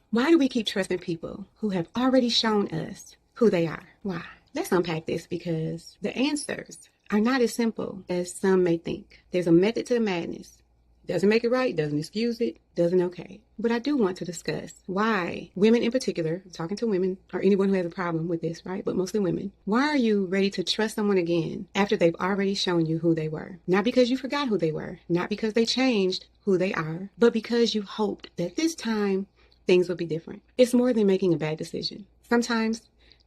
Why do we keep trusting people who have already shown us who they are? Why? Let's unpack this because the answers are not as simple as some may think. There's a method to the madness. Doesn't make it right, doesn't excuse it, doesn't okay. But I do want to discuss why women in particular, I'm talking to women or anyone who has a problem with this, right? But mostly women. Why are you ready to trust someone again after they've already shown you who they were? Not because you forgot who they were, not because they changed who they are, but because you hoped that this time things would be different. It's more than making a bad decision. Sometimes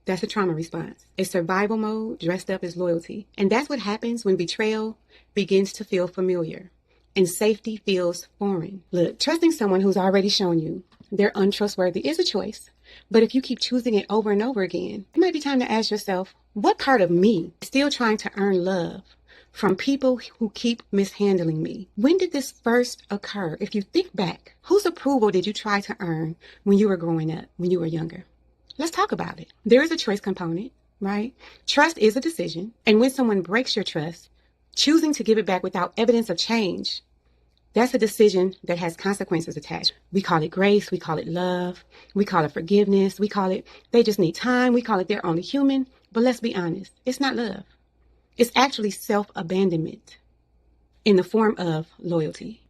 that's a trauma response. It's survival mode dressed up as loyalty. And that's what happens when betrayal begins to feel familiar and safety feels foreign. Look, trusting someone who's already shown you they're untrustworthy is a choice. But if you keep choosing it over and over again, it might be time to ask yourself, what part of me is still trying to earn love from people who keep mishandling me? When did this first occur? If you think back, whose approval did you try to earn when you were growing up, when you were younger? Let's talk about it. There is a choice component, right? Trust is a decision. And when someone breaks your trust, choosing to give it back without evidence of change, that's a decision that has consequences attached. We call it grace. We call it love. We call it forgiveness. We call it, they just need time. We call it they're only human. But let's be honest, it's not love. It's actually self-abandonment in the form of loyalty.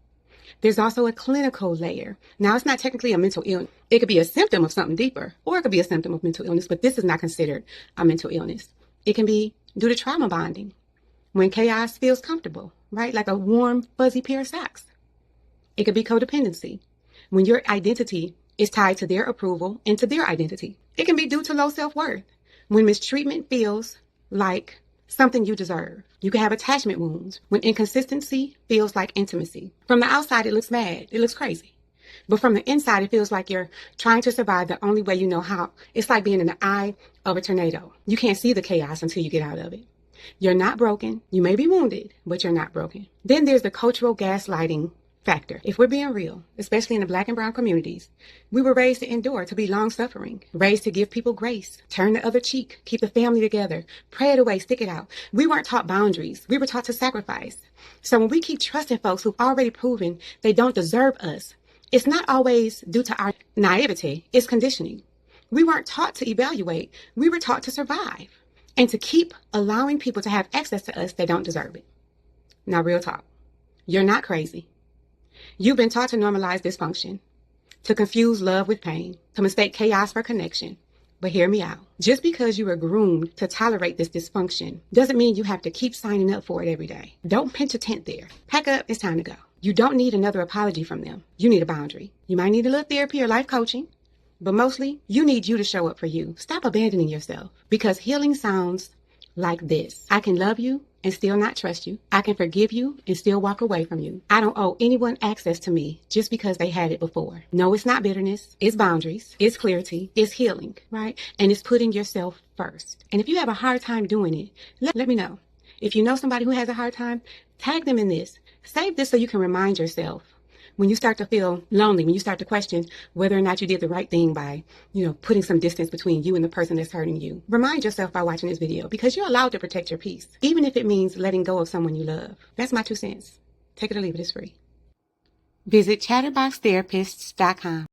There's also a clinical layer. Now, it's not technically a mental illness. It could be a symptom of something deeper, or it could be a symptom of mental illness, but this is not considered a mental illness. It can be due to trauma bonding, when chaos feels comfortable, right? Like a warm, fuzzy pair of socks. It could be codependency, when your identity is tied to their approval and to their identity. It can be due to low self-worth, when mistreatment feels like something you deserve. You can have attachment wounds, when inconsistency feels like intimacy. From the outside, it looks mad. It looks crazy. But from the inside, it feels like you're trying to survive the only way you know how. It's like being in the eye of a tornado. You can't see the chaos until you get out of it. You're not broken. You may be wounded, but you're not broken. Then there's the cultural gaslighting factor. If we're being real, especially in the Black and brown communities, we were raised to endure, to be long-suffering, raised to give people grace, turn the other cheek, keep the family together, pray it away, stick it out. We weren't taught boundaries. We were taught to sacrifice. So when we keep trusting folks who've already proven they don't deserve us, it's not always due to our naivety. It's conditioning. We weren't taught to evaluate. We were taught to survive and to keep allowing people to have access to us that don't deserve it. Now, real talk. You're not crazy. You've been taught to normalize dysfunction, to confuse love with pain, to mistake chaos for connection. But hear me out. Just because you were groomed to tolerate this dysfunction doesn't mean you have to keep signing up for it every day. Don't pitch a tent there. Pack up, it's time to go. You don't need another apology from them. You need a boundary. You might need a little therapy or life coaching, but mostly you need you to show up for you. Stop abandoning yourself, because healing sounds like this. I can love you and still not trust you. I can forgive you and still walk away from you. I don't owe anyone access to me just because they had it before. No, it's not bitterness. It's boundaries. It's clarity. It's healing, right? And it's putting yourself first. And if you have a hard time doing it, let me know. If you know somebody who has a hard time, tag them in this. Save this so you can remind yourself when you start to feel lonely, when you start to question whether or not you did the right thing by, putting some distance between you and the person that's hurting you. Remind yourself by watching this video, because you're allowed to protect your peace, even if it means letting go of someone you love. That's my 2 cents. Take it or leave it. It's free. Visit chatterboxtherapists.com.